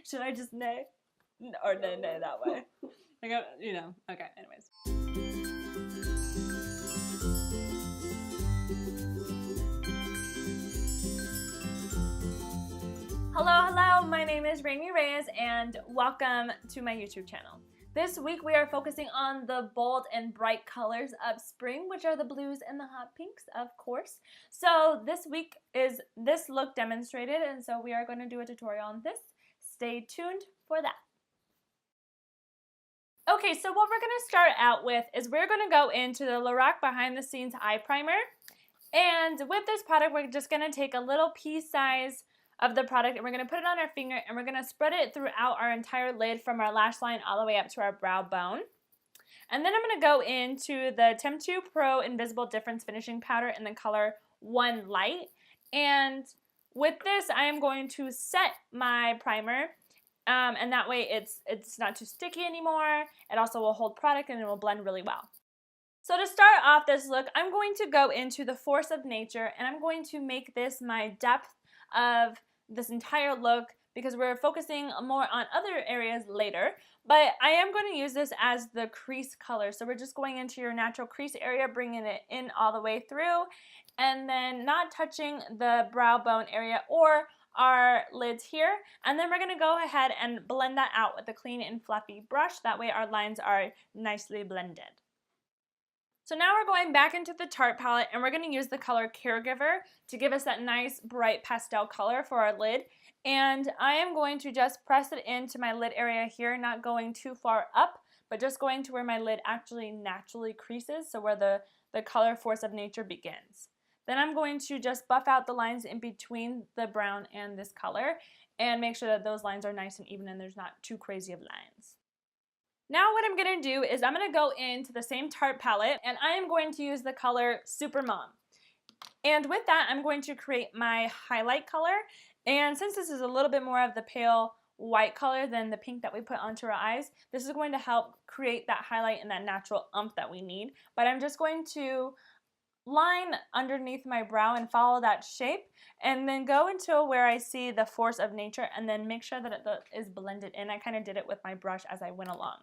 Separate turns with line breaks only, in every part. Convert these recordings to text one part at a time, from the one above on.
Should I just nay? Or nay that way? Like, you know, okay, anyways. Hello, my name is Raemiereyes and welcome to my YouTube channel. This week we are focusing on the bold and bright colors of spring, which are the blues and the hot pinks, of course. So this week is this look demonstrated, and so we are going to do a tutorial on this. Stay tuned for that. Okay, so what we're going to start out with is we're going to go into the Lorac Behind the Scenes Eye Primer. And with this product, we're just going to take a little pea size of the product and we're going to put it on our finger and we're going to spread it throughout our entire lid from our lash line all the way up to our brow bone. And then I'm going to go into the Temptu Pro Invisible Difference Finishing Powder in the color 1 Light. And with this, I am going to set my primer, and that way it's not too sticky anymore. It also will hold product and it will blend really well. So to start off this look, I'm going to go into the Force of Nature and I'm going to make this my depth of this entire look because we're focusing more on other areas later, but I am going to use this as the crease color. So we're just going into your natural crease area, bringing it in all the way through, and then not touching the brow bone area or our lids here, and then we're going to go ahead and blend that out with a clean and fluffy brush. That way our lines are nicely blended. So now we're going back into the Tarte palette and we're going to use the color Caregiver to give us that nice bright pastel color for our lid. And I am going to just press it into my lid area here, not going too far up, but just going to where my lid actually naturally creases, so where the color Force of Nature begins. Then I'm going to just buff out the lines in between the brown and this color and make sure that those lines are nice and even and there's not too crazy of lines. Now what I'm going to do is I'm going to go into the same Tarte palette and I am going to use the color Supermom. And with that, I'm going to create my highlight color. And since this is a little bit more of the pale white color than the pink that we put onto our eyes, this is going to help create that highlight and that natural oomph that we need. But I'm just going to line underneath my brow and follow that shape and then go until where I see the Force of Nature and then make sure that it is blended in. I kind of did it with my brush as I went along.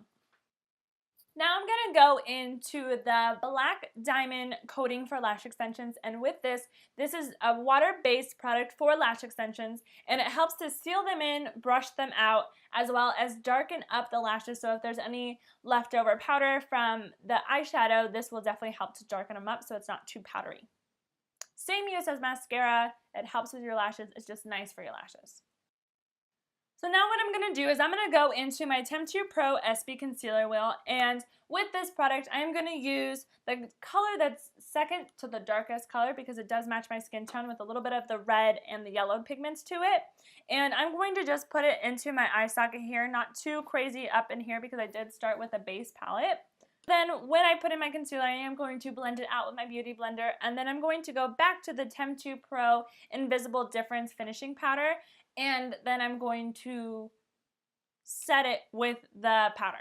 Now I'm going to go into the black diamond coating for lash extensions, and with this is a water-based product for lash extensions and it helps to seal them in, brush them out, as well as darken up the lashes. So if there's any leftover powder from the eyeshadow, this will definitely help to darken them up so it's not too powdery. Same use as mascara, it helps with your lashes, it's just nice for your lashes. So now what I'm going to do is I'm going to go into my Temptu Pro S Concealer Wheel, and with this product I'm going to use the color that's second to the darkest color because it does match my skin tone with a little bit of the red and the yellow pigments to it. And I'm going to just put it into my eye socket here, not too crazy up in here because I did start with a base palette. Then when I put in my concealer, I am going to blend it out with my beauty blender, and then I'm going to go back to the Temptu Pro Invisible Difference Finishing Powder, and then I'm going to set it with the powder.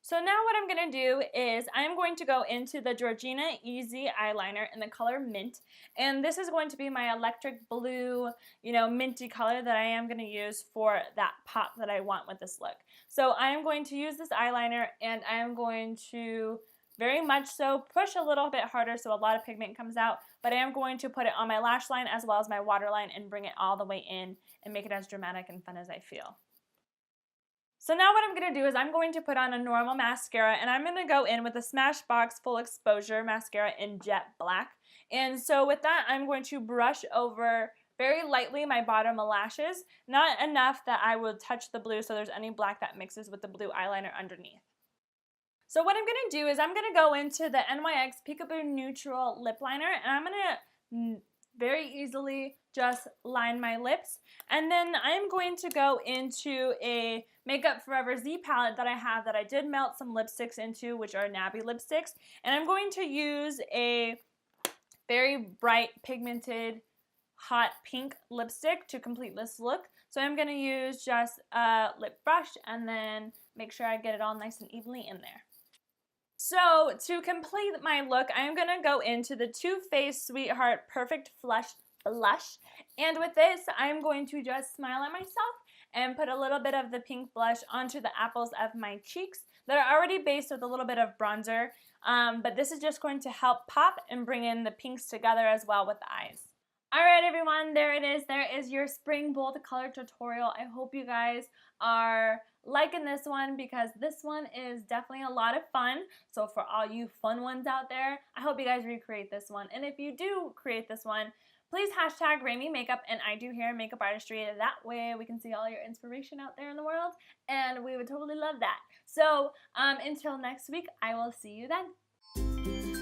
So now what I'm going to do is I'm going to go into the Jordana Easy Eyeliner in the color Mint, and this is going to be my electric blue, minty color that I am going to use for that pop that I want with this look. So I am going to use this eyeliner and I am going to very much so push a little bit harder so a lot of pigment comes out, but I am going to put it on my lash line as well as my waterline and bring it all the way in and make it as dramatic and fun as I feel. So now what I'm going to do is I'm going to put on a normal mascara and I'm going to go in with the Smashbox Full Exposure Mascara in Jet Black. And so with that, I'm going to brush over very lightly my bottom lashes, not enough that I will touch the blue so there's any black that mixes with the blue eyeliner underneath. So what I'm going to do is I'm going to go into the NYX Peakaboo Neutral Lip Liner and I'm going to very easily just line my lips, and then I'm going to go into a Makeup Forever Z palette that I have that I did melt some lipsticks into, which are Nabi lipsticks, and I'm going to use a very bright pigmented hot pink lipstick to complete this look. So I'm going to use just a lip brush and then make sure I get it all nice and evenly in there. So to complete my look, I'm going to go into the Too Faced Sweetheart Perfect Flush blush. And with this, I'm going to just smile at myself and put a little bit of the pink blush onto the apples of my cheeks that are already based with a little bit of bronzer. But this is just going to help pop and bring in the pinks together as well with the eyes. Alright everyone, there it is. There is your spring bold color tutorial. I hope you guys are liking this one because this one is definitely a lot of fun. So for all you fun ones out there, I hope you guys recreate this one. And if you do create this one, please hashtag Raemiemakeup and IDoHairandMakeupArtistry. That way we can see all your inspiration out there in the world, and we would totally love that. So until next week, I will see you then.